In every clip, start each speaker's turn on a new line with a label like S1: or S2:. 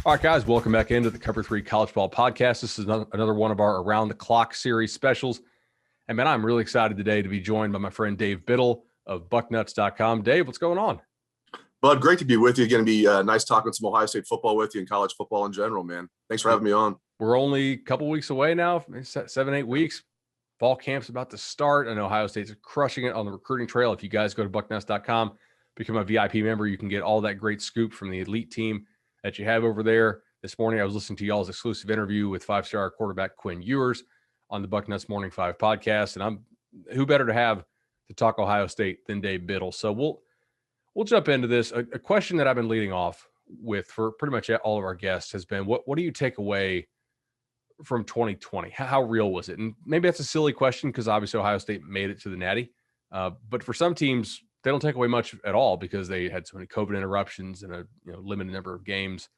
S1: All right, guys, welcome back into the Cover 3 College Ball Podcast. This is another one of our Around the Clock series specials. And man, I'm really excited today to be joined by my friend Dave Biddle of bucknuts.com. Dave, what's going on?
S2: Bud, great to be with you. Going to be nice talking some Ohio State football with you and college football in general, man. Thanks for having me on.
S1: We're only a couple weeks away now, 7-8 weeks. Fall camp's about to start. I know Ohio State's crushing it on the recruiting trail. If you guys go to bucknuts.com, become a VIP member, you can get all that great scoop from the elite team that you have over there. This morning, I was listening to y'all's exclusive interview with five-star quarterback Quinn Ewers on the Bucknuts Morning 5 podcast. And who better to have to talk Ohio State than Dave Biddle? So we'll jump into this. A question that I've been leading off with for pretty much all of our guests has been, what do you take away from 2020? How real was it? And maybe that's a silly question because obviously Ohio State made it to the Natty. But for some teams, they don't take away much at all because they had so many COVID interruptions and a limited number of games.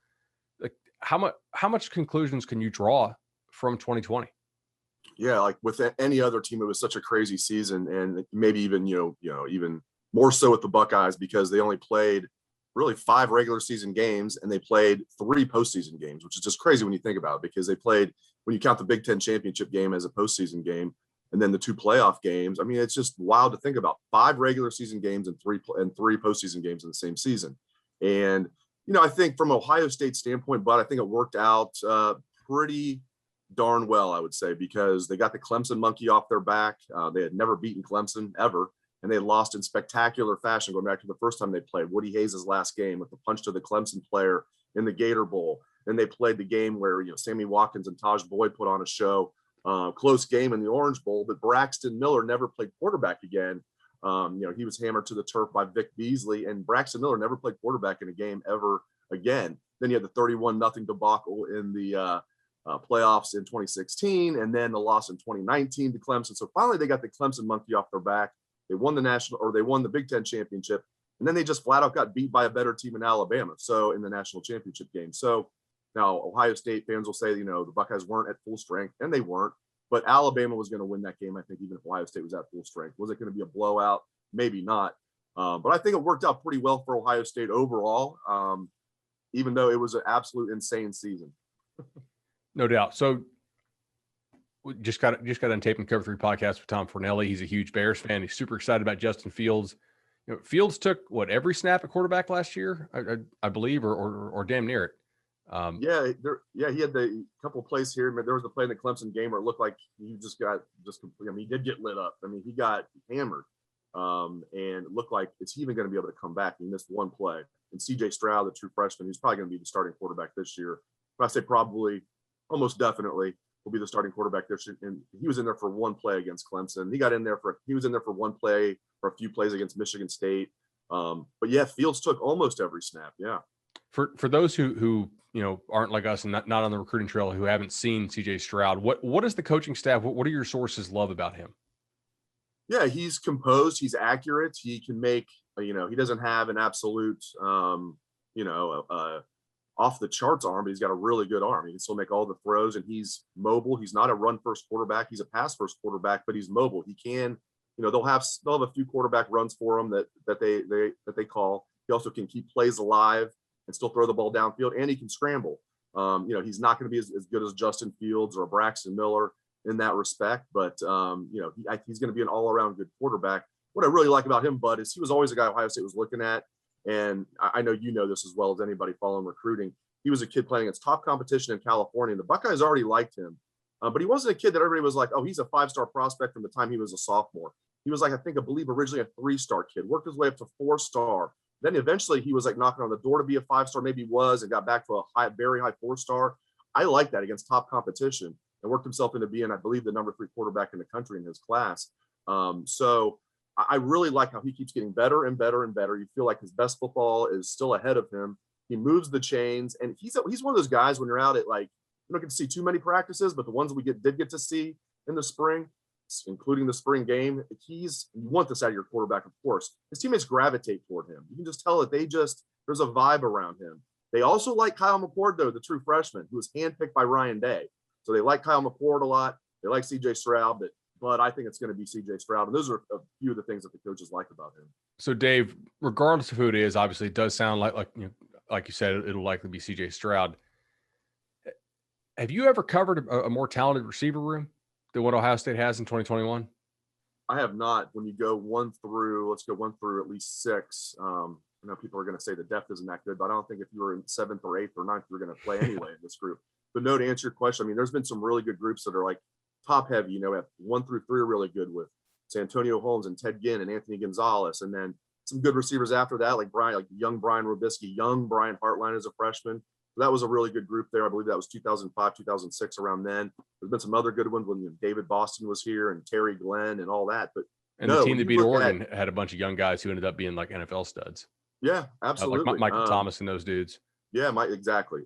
S1: Like how much conclusions can you draw from 2020?
S2: Yeah, like with any other team, it was such a crazy season, and maybe even even more so with the Buckeyes because they only played really 5 regular season games and they played 3 postseason games, which is just crazy when you think about it because they played, when you count the Big Ten championship game as a postseason game, and then the 2 playoff games. I mean, it's just wild to think about 5 regular season games and 3 postseason games in the same season. And, I think from Ohio State standpoint, but I think it worked out pretty darn well, I would say, because they got the Clemson monkey off their back. They had never beaten Clemson ever, and they lost in spectacular fashion going back to the first time they played Woody Hayes' last game with the punch to the Clemson player in the Gator Bowl. Then they played the game where, Sammy Watkins and Taj Boyd put on a show. Close game in the Orange Bowl, but Braxton Miller never played quarterback again. He was hammered to the turf by Vic Beasley, and Braxton Miller never played quarterback in a game ever again. Then you had the 31-0 debacle in the playoffs in 2016, and then the loss in 2019 to Clemson. So finally, they got the Clemson monkey off their back. They won they won the Big Ten championship, and then they just flat out got beat by a better team in Alabama. So in the national championship game. So now Ohio State fans will say, the Buckeyes weren't at full strength, and they weren't. But Alabama was going to win that game, I think, even if Ohio State was at full strength. Was it going to be a blowout? Maybe not. But I think it worked out pretty well for Ohio State overall, even though it was an absolute insane season.
S1: No doubt. So we just got on tape and Cover 3 podcast with Tom Fornelli. He's a huge Bears fan. He's super excited about Justin Fields. Fields took every snap at quarterback last year, I believe, or damn near it.
S2: He had the couple of plays here. There was the play in the Clemson game where it looked like he he did get lit up. I mean, he got hammered, and it looked like is he even going to be able to come back? He missed one play. And CJ Stroud, the true freshman, he's probably going to be the starting quarterback this year. But I say probably, almost definitely, will be the starting quarterback this year. And he was in there for one play against Clemson. He was in there for one play for a few plays against Michigan State. But yeah, Fields took almost every snap. Yeah.
S1: For those who aren't like us and not on the recruiting trail, who haven't seen CJ Stroud, what does the coaching staff, what do your sources love about him?
S2: Yeah, he's composed, he's accurate, he can make, he doesn't have an absolute off the charts arm, but he's got a really good arm. He can still make all the throws, and he's mobile. He's not a run first quarterback, he's a pass first quarterback, but he's mobile. He can, they'll have a few quarterback runs for him that they call. He also can keep plays alive and still throw the ball downfield, and he can scramble. He's not going to be as good as Justin Fields or Braxton Miller in that respect, but he's going to be an all-around good quarterback. What I really like about him, Bud, is he was always a guy Ohio State was looking at, and I know you know this as well as anybody following recruiting. He was a kid playing against top competition in California, and the Buckeyes already liked him, but he wasn't a kid that everybody was like, oh, he's a 5-star prospect from the time he was a sophomore. He was like, I believe originally a 3-star kid, worked his way up to 4-star. Then eventually he was like knocking on the door to be a 5-star, maybe was, and got back to a very high 4-star. I like that against top competition, and worked himself into being, I believe, the number 3 quarterback in the country in his class. So I really like how he keeps getting better and better and better. You feel like his best football is still ahead of him. He moves the chains, and he's one of those guys when you're out at, like, you don't get to see too many practices, but the ones we did get to see in the spring, including the spring game, you want this out of your quarterback, of course. His teammates gravitate toward him. You can just tell that there's a vibe around him. They also like Kyle McCord, though, the true freshman, who was handpicked by Ryan Day. So they like Kyle McCord a lot. They like CJ Stroud, but I think it's going to be CJ Stroud. And those are a few of the things that the coaches like about him.
S1: So, Dave, regardless of who it is, obviously it does sound like you said, it'll likely be CJ Stroud. Have you ever covered a more talented receiver room than what Ohio State has in 2021?
S2: I have not. When you go let's go one through at least six. I know people are going to say the depth isn't that good, but I don't think if you were in seventh or eighth or ninth, you're going to play anyway in this group. But no, to answer your question, I mean, there's been some really good groups that are like top heavy. At 1 through 3 are really good with Santonio Holmes and Ted Ginn and Anthony Gonzalez, and then some good receivers after that, like young Brian Robisky, young Brian Hartline as a freshman. So that was a really good group there. I believe that was 2005, 2006, around then. There's been some other good ones when David Boston was here and Terry Glenn and all that. But
S1: the team that beat Oregon had a bunch of young guys who ended up being like NFL studs.
S2: Yeah, absolutely.
S1: Like Michael Thomas and those dudes.
S2: Yeah, exactly.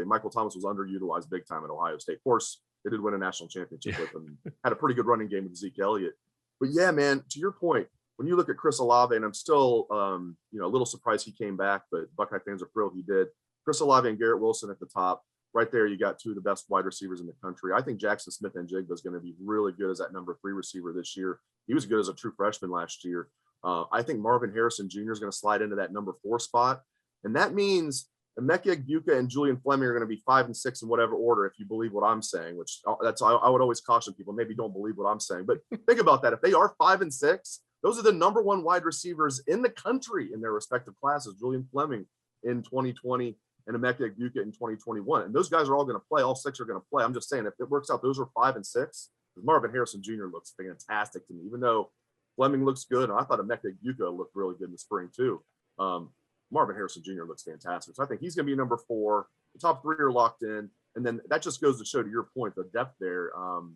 S2: Michael Thomas was underutilized big time at Ohio State. Of course, they did win a national championship with him. Had a pretty good running game with Zeke Elliott. But yeah, man, to your point, when you look at Chris Olave, and I'm still, a little surprised he came back, but Buckeye fans are thrilled he did. Chris Olave and Garrett Wilson at the top. Right there, you got two of the best wide receivers in the country. I think Jackson Smith-Njigba is going to be really good as that number 3 receiver this year. He was good as a true freshman last year. I think Marvin Harrison Jr. is going to slide into that number 4 spot. And that means Emeka Egbuka and Julian Fleming are going to be 5 and 6 in whatever order, if you believe what I'm saying, which I would always caution people, maybe don't believe what I'm saying. But think about that. If they are 5 and 6, those are the number 1 wide receivers in the country in their respective classes. Julian Fleming in 2020 and Emeka Egbuka in 2021. And those guys are all going to play. All 6 are going to play. I'm just saying, if it works out, those are 5 and 6. Marvin Harrison Jr. looks fantastic to me, even though Fleming looks good. And I thought Emeka Egbuka looked really good in the spring too. Marvin Harrison Jr. looks fantastic. So I think he's going to be number 4. The top 3 are locked in. And then that just goes to show, to your point, the depth there.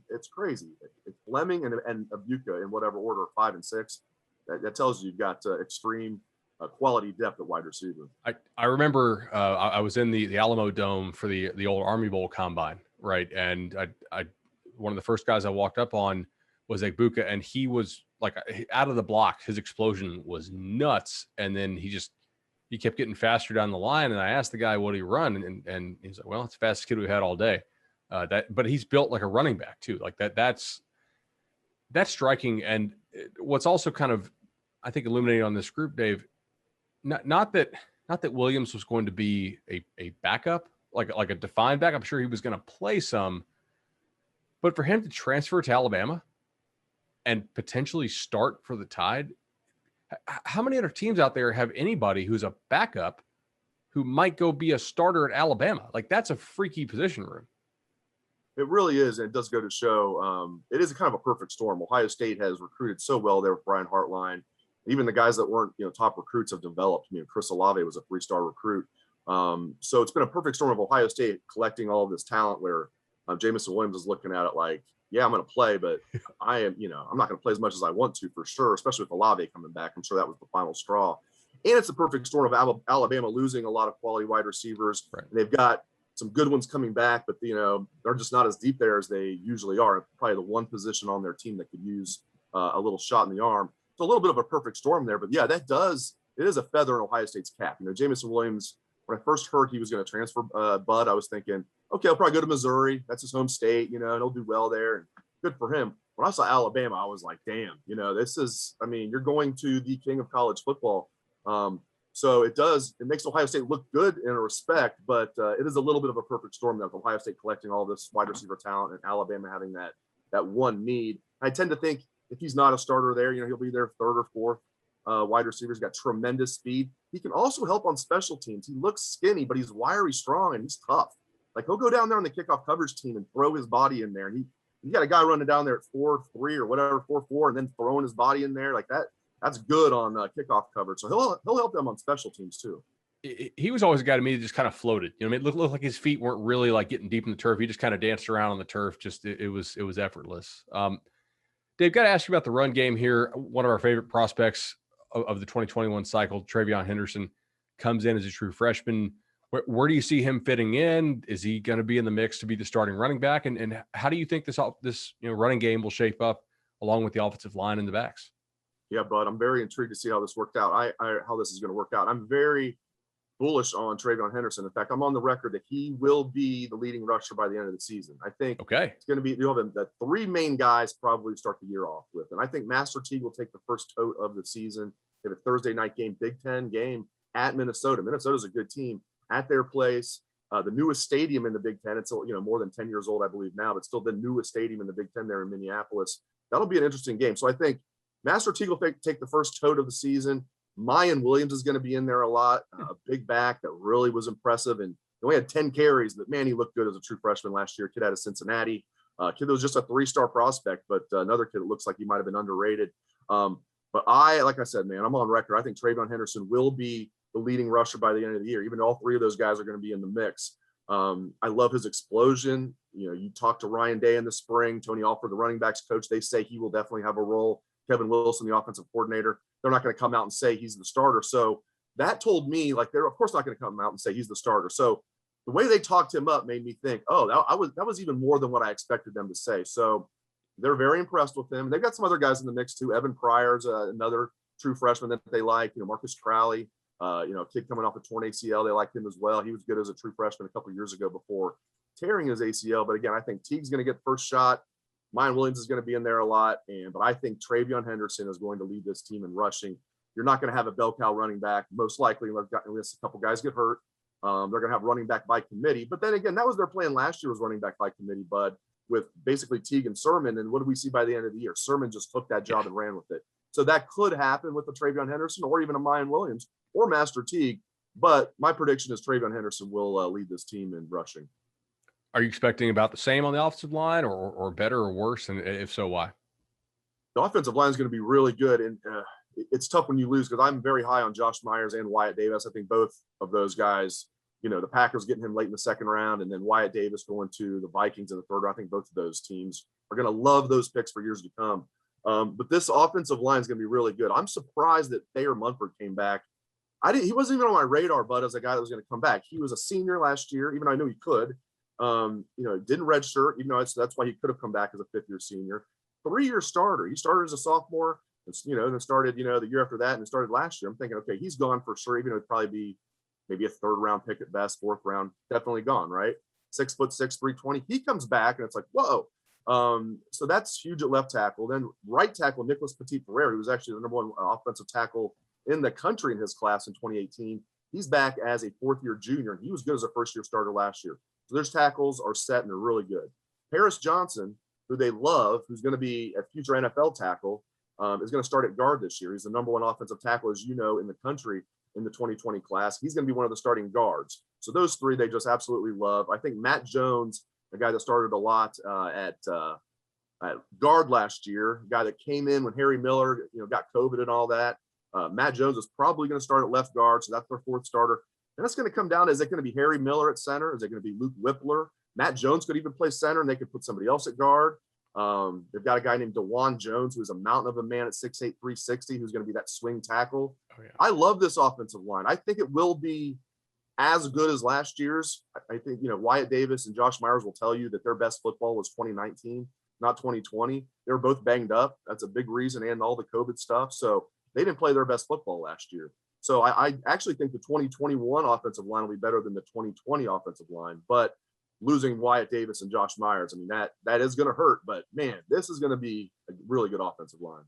S2: It's crazy. If Fleming and Egbuka in whatever order, 5 and 6, that tells you you've got extreme quality depth at wide receiver.
S1: I remember I was in the Alamo Dome for the old Army Bowl combine, right? And I one of the first guys I walked up on was Egbuka, and he was like out of the block. His explosion was nuts, and then he kept getting faster down the line. And I asked the guy, what he run? And he's like, well, it's the fastest kid we had all day. But he's built like a running back too. Like that's striking. And what's also kind of, I think, illuminating on this group, Dave, not that Williams was going to be a backup, like a defined backup. I'm sure he was going to play some, but for him to transfer to Alabama and potentially start for the Tide, how many other teams out there have anybody who's a backup who might go be a starter at Alabama? Like, that's a freaky position room.
S2: It really is. And it does go to show it is a kind of a perfect storm. Ohio State has recruited so well there with Brian Hartline. Even the guys that weren't, top recruits have developed. Chris Olave was a 3-star recruit. So it's been a perfect storm of Ohio State collecting all of this talent where Jamison Williams is looking at it like, yeah, I'm going to play, but I'm not going to play as much as I want to, for sure, especially with Olave coming back. I'm sure that was the final straw. And it's a perfect storm of Alabama losing a lot of quality wide receivers. Right. And they've got some good ones coming back, but, they're just not as deep there as they usually are. Probably the one position on their team that could use a little shot in the arm. So a little bit of a perfect storm there. But, yeah, it is a feather in Ohio State's cap. Jamison Williams, when I first heard he was going to transfer Bud, I was thinking, okay, I'll probably go to Missouri. That's his home state, and he'll do well there. And good for him. When I saw Alabama, I was like, damn, this is, you're going to the king of college football. So it makes Ohio State look good in a respect, but it is a little bit of a perfect storm there with Ohio State collecting all this wide receiver talent and Alabama having that one need. I tend to think if he's not a starter there, he'll be their 3rd or 4th wide receiver. He's got tremendous speed. He can also help on special teams. He looks skinny, but he's wiry, strong, and he's tough. Like, he'll go down there on the kickoff coverage team and throw his body in there. And you got a guy running down there at 4.3 or whatever, 4.4, and then throwing his body in there like that. That's good on kickoff coverage. So he'll help them on special teams too.
S1: He was always a guy to me that just kind of floated. It looked like his feet weren't really like getting deep in the turf. He just kind of danced around on the turf. Just it was effortless. Dave, got to ask you about the run game here. One of our favorite prospects of the 2021 cycle, Trayvon Henderson, comes in as a true freshman. Where do you see him fitting in? Is he going to be in the mix to be the starting running back? And how do you think this running game will shape up along with the offensive line and the backs?
S2: Yeah, Bud, I'm very intrigued to see how this worked out. How this is going to work out. I'm very bullish on Trayvon Henderson. In fact, I'm on the record that he will be the leading rusher by the end of the season. I think it's going to be, you'll have the 3 main guys probably start the year off with. And I think Master Teague will take the first tote of the season. They have a Thursday night game, Big Ten game at Minnesota. Minnesota's a good team at their place. the newest stadium in the Big Ten. It's, more than 10 years old, I believe now, but still the newest stadium in the Big Ten there in Minneapolis. That'll be an interesting game. So I think Master Teague will take the first tote of the season. Mayan Williams is going to be in there a lot. A big back that really was impressive. And he only had 10 carries, but man, he looked good as a true freshman last year. Kid out of Cincinnati. Kid that was just a 3-star prospect, but another kid that looks like he might have been underrated. But like I said, man, I'm on record. I think Trayvon Henderson will be the leading rusher by the end of the year. Even though all three of those guys are going to be in the mix. I love his explosion. You talk to Ryan Day in the spring, Tony Alford, the running backs coach, they say he will definitely have a role. Kevin Wilson, the offensive coordinator, they're not going to come out and say he's the starter. So that told me, like, they're of course not going to come out and say he's the starter. So the way they talked him up made me think, oh, that was even more than what I expected them to say. So they're very impressed with him. They've got some other guys in the mix too. Evan Pryor's another true freshman that they like. Marcus Crowley, a kid coming off a torn ACL. They liked him as well. He was good as a true freshman a couple of years ago before tearing his ACL. But again, I think Teague's going to get the first shot. Mayan Williams is going to be in there a lot. But I think Trayvon Henderson is going to lead this team in rushing. You're not going to have a bell cow running back, most likely, unless a couple guys get hurt. They're going to have running back by committee. But then again, that was their plan last year, was running back by committee, Bud, with basically Teague and Sermon. And what did we see by the end of the year? Sermon just took that job and ran with it. So that could happen with the Trayvon Henderson or even a Mayan Williams or Master Teague. But my prediction is Trayvon Henderson will lead this team in rushing.
S1: Are you expecting about the same on the offensive line or better or worse? And if so, why?
S2: The offensive line is going to be really good. And it's tough when you lose, because I'm very high on Josh Myers and Wyatt Davis. I think both of those guys, the Packers getting him late in the second round, and then Wyatt Davis going to the Vikings in the third round. I think both of those teams are going to love those picks for years to come. But this offensive line is going to be really good. I'm surprised that Thayer Munford came back. He wasn't even on my radar, Bud, as a guy that was going to come back. He was a senior last year, even though I knew he could. Didn't redshirt, even though that's why he could have come back as a fifth-year senior. 3-year starter. He started as a sophomore, and then started, the year after that, and started last year. I'm thinking, okay, he's gone for sure. Even though it'd probably be maybe a third-round pick at best, fourth round, definitely gone, right? 6'6", 320. He comes back, and it's like, whoa. So that's huge at left tackle. Then right tackle, Nicholas Petit-Ferrer, who was actually the number one offensive tackle in the country in his class in 2018. He's back as a fourth-year junior. He was good as a first-year starter last year. So their tackles are set, and they're really good. Paris Johnson, who they love, who's going to be a future NFL tackle, is going to start at guard this year. He's the number one offensive tackle, as you know, in the country in the 2020 class. He's going to be one of the starting guards. So those three, they just absolutely love. I think Matt Jones, a guy that started a lot at guard last year, a guy that came in when Harry Miller, got COVID and all that. Matt Jones is probably going to start at left guard, so that's their fourth starter. And it's going to come down, is it going to be Harry Miller at center? Is it going to be Luke Whippler? Matt Jones could even play center, and they could put somebody else at guard. They've got a guy named DeJuan Jones, who's a mountain of a man at 6'8", 360, who's going to be that swing tackle. Oh, yeah. I love this offensive line. I think it will be as good as last year's. I think, Wyatt Davis and Josh Myers will tell you that their best football was 2019, not 2020. They were both banged up. That's a big reason, and all the COVID stuff. So they didn't play their best football last year. So I actually think the 2021 offensive line will be better than the 2020 offensive line. But losing Wyatt Davis and Josh Myers, I mean, that is going to hurt. But, man, this is going to be a really good offensive line.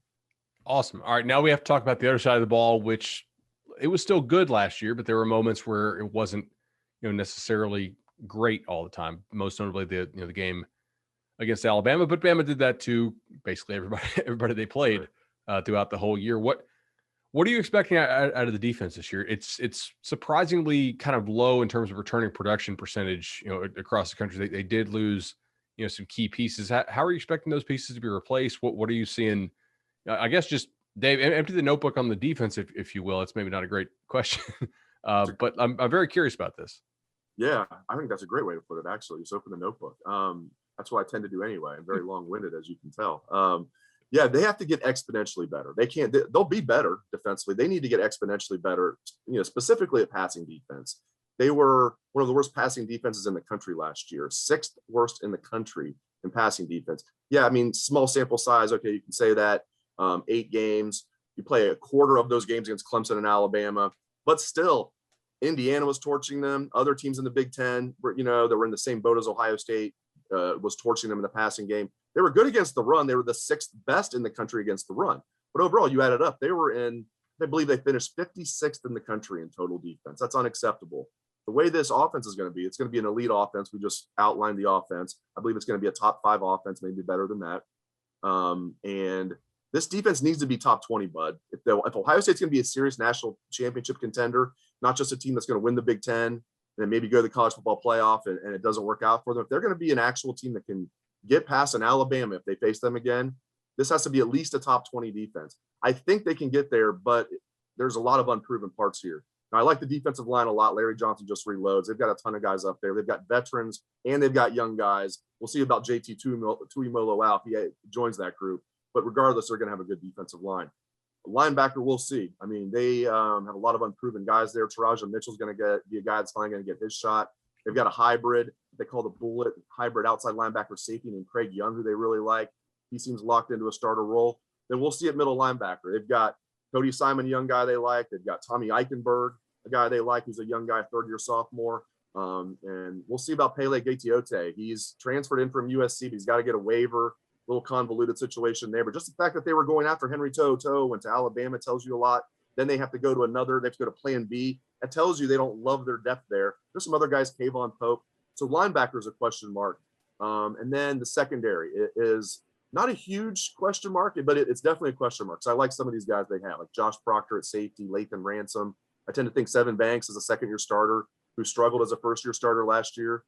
S1: Awesome. All right, now we have to talk about the other side of the ball, which it was still good last year, but there were moments where it wasn't necessarily great all the time. Most notably the game against Alabama, but Bama did that to basically everybody they played throughout the whole year. What are you expecting out of the defense this year? It's surprisingly kind of low in terms of returning production percentage, across the country. They did lose, some key pieces. How are you expecting those pieces to be replaced? What are you seeing? I guess just, Dave, empty the notebook on the defense, if you will. It's maybe not a great question, but I'm very curious about this.
S2: Yeah, I think that's a great way to put it, actually. Just open the notebook. That's what I tend to do anyway. I'm very long-winded, as you can tell. Yeah, they have to get exponentially better. They'll be better defensively. They need to get exponentially better, specifically at passing defense. They were one of the worst passing defenses in the country last year, 6th worst in the country in passing defense. Yeah, I mean, small sample size. Okay, you can say that. 8 games. You play a quarter of those games against Clemson and Alabama, but still, Indiana was torching them. Other teams in the Big Ten, that were in the same boat as Ohio State, was torching them in the passing game. They were good against the run. They were the 6th best in the country against the run. But overall, you add it up, I believe they finished 56th in the country in total defense. That's unacceptable. the way this offense is going to be, it's going to be an elite offense. We just outlined the offense. I believe it's going to be a top 5 offense, maybe better than that. And this defense needs to be top 20, bud. If Ohio State's going to be a serious national championship contender, not just a team that's going to win the Big Ten and then maybe go to the college football playoff and it doesn't work out for them, if they're going to be an actual team that can get past an Alabama if they face them again, this has to be at least a top 20 defense. I think they can get there, but there's a lot of unproven parts here. Now, I like the defensive line a lot. Larry Johnson just reloads. They've got a ton of guys up there. They've got veterans and they've got young guys. We'll see about JT Tuimoloau if he joins that group. But regardless, they're going to have a good defensive line. Linebacker, we'll see. I mean, they have a lot of unproven guys there. Taraja Mitchell's going to be a guy that's finally going to get his shot. They've got a hybrid. They call the bullet hybrid outside linebacker safety named Craig Young, who they really like. He seems locked into a starter role. Then we'll see at middle linebacker. They've got Cody Simon, a young guy they like. They've got Tommy Eichenberg, a guy they like, who's a young guy, third-year sophomore. And we'll see about Pele Gaetiote. He's transferred in from USC, but he's got to get a waiver. A little convoluted situation there. But just the fact that they were going after Henry To'oTo'o, went to Alabama, tells you a lot. Then they have to go to they have to go to plan B. That tells you they don't love their depth there. There's some other guys, Kayvon Pope. So linebacker is a question mark. And then the secondary is not a huge question mark, but it's definitely a question mark. So I like some of these guys they have, like Josh Proctor at safety, Lathan Ransom. I tend to think Sevyn Banks is a second-year starter who struggled as a first-year starter last year.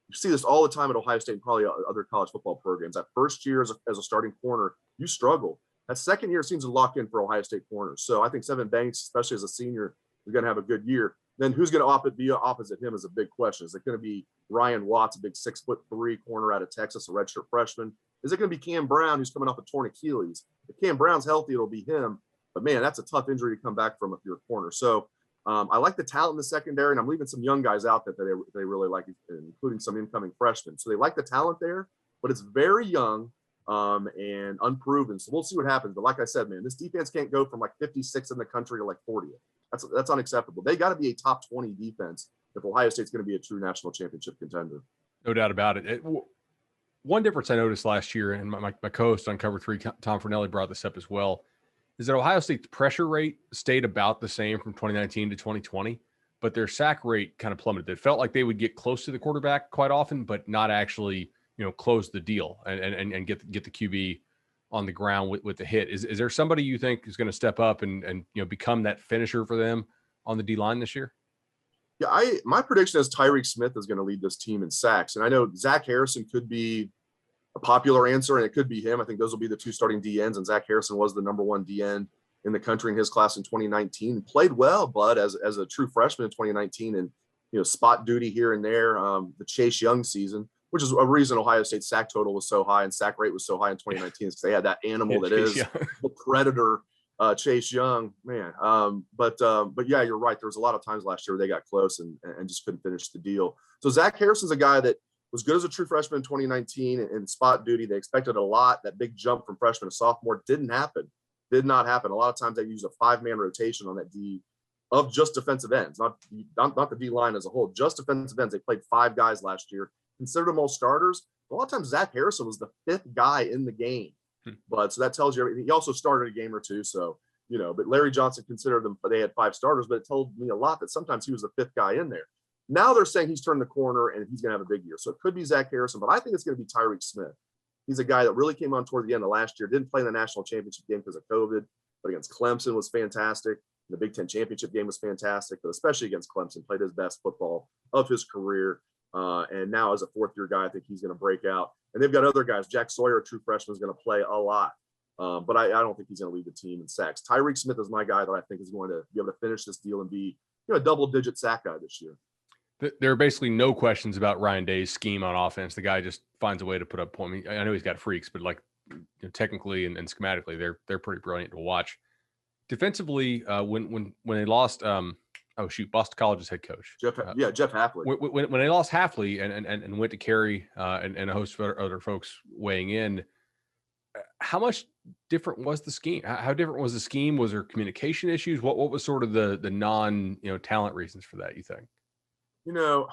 S2: You see this all the time at Ohio State and probably other college football programs. That first year as a starting corner, you struggle. That second year seems to lock in for Ohio State corners. So I think Sevyn Banks, especially as a senior, is going to have a good year. Then who's going to be opposite him is a big question. Is it going to be Ryan Watts, a big 6'3" corner out of Texas, a redshirt freshman? Is it going to be Cam Brown, who's coming off a torn Achilles? If Cam Brown's healthy, it'll be him. But, man, that's a tough injury to come back from if you're a corner. So I like the talent in the secondary, and I'm leaving some young guys out that they really like, including some incoming freshmen. So they like the talent there, but it's very young and unproven. So we'll see what happens. But like I said, man, this defense can't go from like 56 in the country to like 40th. That's unacceptable. They got to be a top 20 defense if Ohio State's going to be a true national championship contender.
S1: No doubt about it. One difference I noticed last year, and my co-host on Cover 3, Tom Fornelli, brought this up as well, is that Ohio State's pressure rate stayed about the same from 2019 to 2020, but their sack rate kind of plummeted. It felt like they would get close to the quarterback quite often, but not actually, close the deal and get the QB on the ground with the hit. Is there somebody you think is going to step up and become that finisher for them on the D-line this year?
S2: Yeah, my prediction is Tyreek Smith is going to lead this team in sacks. And I know Zach Harrison could be a popular answer, and it could be him. I think those will be the two starting DNs, and Zach Harrison was the number 1 DN in the country in his class in 2019. Played well, bud, as a true freshman in 2019, and spot duty here and there. The Chase Young season, which is a reason Ohio State's sack total was so high and sack rate was so high in 2019, is because they had that animal that is the predator, Chase Young, man. But yeah, you're right. There was a lot of times last year where they got close and just couldn't finish the deal. So Zach Harrison's a guy that was good as a true freshman in 2019 in spot duty. They expected a lot. That big jump from freshman to sophomore did not happen. A lot of times they use a 5-man rotation on that D of just defensive ends, not the D line as a whole, just defensive ends. They played 5 guys last year, considered them all starters. A lot of times Zach Harrison was the 5th guy in the game. But so that tells you everything. He also started a game or two. So, but Larry Johnson considered them, but they had 5 starters, but it told me a lot that sometimes he was the 5th guy in there. Now they're saying he's turned the corner and he's going to have a big year. So it could be Zach Harrison, but I think it's going to be Tyreek Smith. He's a guy that really came on toward the end of last year, didn't play in the national championship game because of COVID, but against Clemson was fantastic. The Big Ten championship game was fantastic, but especially against Clemson, played his best football of his career. And now as a 4th-year guy, I think he's going to break out. And they've got other guys. Jack Sawyer, a true freshman, is going to play a lot. But I don't think he's going to lead the team in sacks. Tyreek Smith is my guy that I think is going to be able to finish this deal and be a double-digit sack guy this year.
S1: There are basically no questions about Ryan Day's scheme on offense. The guy just finds a way to put up points. I know he's got freaks, but technically and schematically, they're pretty brilliant to watch. Defensively, when they lost, Boston College's head coach,
S2: Jeff Hafley.
S1: When they lost Hafley and went to Carey and a host of other folks weighing in, how much different was the scheme? How different was the scheme? Was there communication issues? What was sort of the non talent reasons for that, you think?
S2: The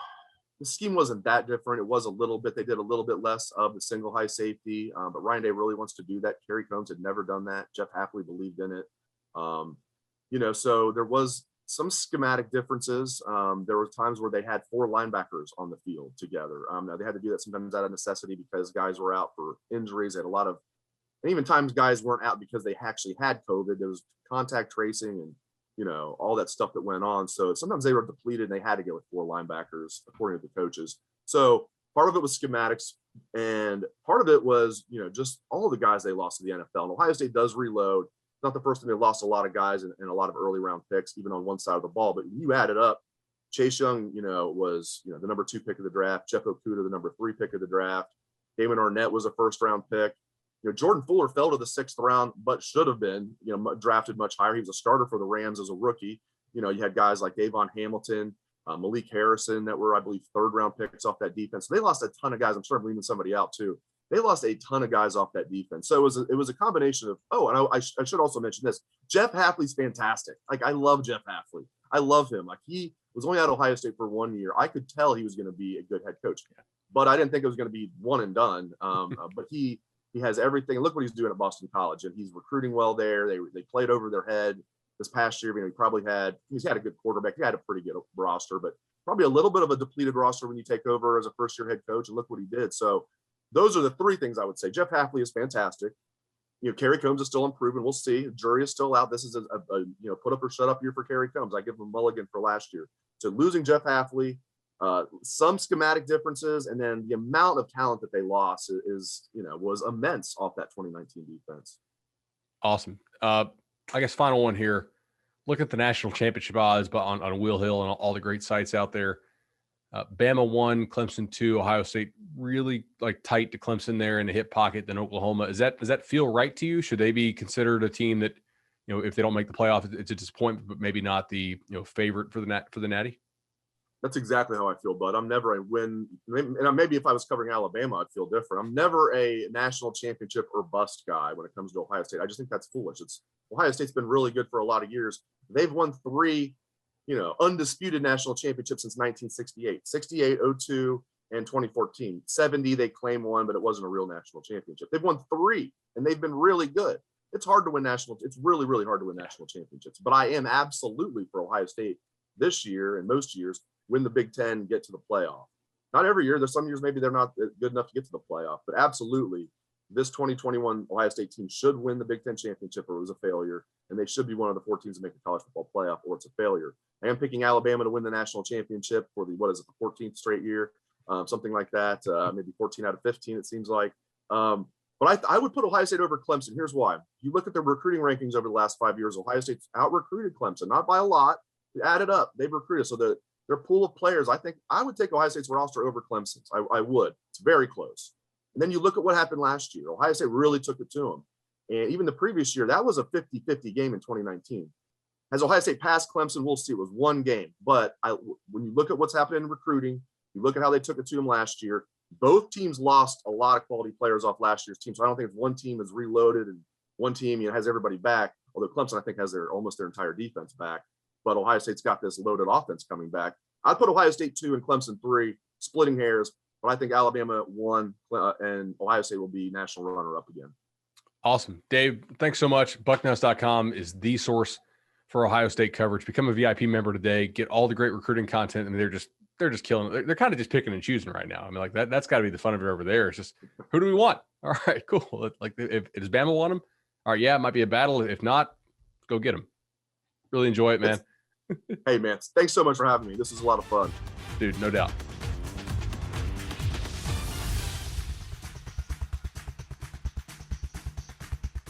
S2: scheme wasn't that different. It was a little bit. They did a little bit less of the single high safety, but Ryan Day really wants to do that. Kerry Combs had never done that. Jeff Hafley believed in it. So there was some schematic differences. There were times where they had 4 linebackers on the field together. Now they had to do that sometimes out of necessity because guys were out for injuries. They had a lot of, and even times guys weren't out because they actually had COVID. There was contact tracing and, you know, all that stuff that went on. So sometimes they were depleted and they had to go with 4 linebackers according to the coaches. So part of it was schematics, and part of it was, you know, just all of the guys they lost to the NFL. And Ohio State does reload. Not the first time they lost a lot of guys and a lot of early round picks, even on one side of the ball. But when you add it up, Chase Young, you know, was, you know, the number 2 pick of the draft. Jeff Okudah, the number 3 pick of the draft. Damon Arnett was a first round pick. You know, Jordan Fuller fell to the 6th round, but should have been, you know, drafted much higher. He was a starter for the Rams as a rookie. You know, you had guys like Davon Hamilton, Malik Harrison that were, I believe, 3rd round picks off that defense. So they lost a ton of guys. I'm sure I'm leaving somebody out too. They lost a ton of guys off that defense. So it was a combination of, and I should also mention this. Jeff Hafley's fantastic. Like, I love Jeff Hafley. I love him. Like, he was only at Ohio State for 1 year. I could tell he was going to be a good head coach, but I didn't think it was going to be one and done. But he has everything. Look what he's doing at Boston College, and he's recruiting well there. They played over their head this past year. You know, he's had a good quarterback. He had a pretty good roster, but probably a little bit of a depleted roster when you take over as a first-year head coach. And look what he did. So those are the 3 things I would say. Jeff Hafley is fantastic. You know, Kerry Combs is still improving. We'll see. The jury is still out. This is a you know, put up or shut up year for Kerry Combs. I give him a mulligan for last year. So losing Jeff Hafley, some schematic differences, and then the amount of talent that they lost is, you know, was immense off that 2019 defense.
S1: Awesome. I guess final one here. Look at the national championship odds, but on Will Hill and all the great sites out there. Bama 1, Clemson 2, Ohio State really like tight to Clemson there in the hip pocket than Oklahoma. Does that feel right to you? Should they be considered a team that, you know, if they don't make the playoff, it's a disappointment, but maybe not the, you know, favorite for the Natty?
S2: That's exactly how I feel, bud. I'm never a win. And maybe if I was covering Alabama, I'd feel different. I'm never a national championship or bust guy when it comes to Ohio State. I just think that's foolish. Ohio State's been really good for a lot of years. They've won 3, you know, undisputed national championships since 1968, 68, 02, and 2014. 70, they claim 1, but it wasn't a real national championship. They've won 3, and they've been really good. It's hard to win it's really, really hard to win national championships. But I am absolutely for Ohio State this year and most years, win the Big Ten, get to the playoff. Not every year. There's some years maybe they're not good enough to get to the playoff, but absolutely this 2021 Ohio State team should win the Big Ten championship, or it was a failure, and they should be one of the 4 teams to make the college football playoff, or it's a failure. I am picking Alabama to win the national championship for the 14th straight year, something like that, maybe 14 out of 15, it seems like. But I would put Ohio State over Clemson. Here's why. You look at the recruiting rankings over the last 5 years, Ohio State's out-recruited Clemson, not by a lot. You add it up, they've recruited. So their pool of players, I think I would take Ohio State's roster over Clemson's. I would. It's very close. And then you look at what happened last year. Ohio State really took it to them. And even the previous year, that was a 50-50 game in 2019. Has Ohio State passed Clemson? We'll see. It was 1 game. But when you look at what's happening in recruiting, you look at how they took it to them last year, both teams lost a lot of quality players off last year's team. So I don't think it's one team is reloaded and one team, you know, has everybody back. Although Clemson, I think, has almost their entire defense back. But Ohio State's got this loaded offense coming back. I'd put Ohio State 2 and Clemson 3, splitting hairs. But I think Alabama 1 and Ohio State will be national runner-up again.
S1: Awesome. Dave, thanks so much. Bucknuts.com is the source for Ohio State coverage. Become a VIP member today. Get all the great recruiting content. I mean, they're just killing it. They're kind of just picking and choosing right now. I mean, like that's got to be the fun of it over there. It's just, who do we want? All right, cool. Like, if does Bama want them? All right, yeah, it might be a battle. If not, go get them. Really enjoy it, man.
S2: Hey, man, thanks so much for having me. This was a lot of fun.
S1: Dude, no doubt.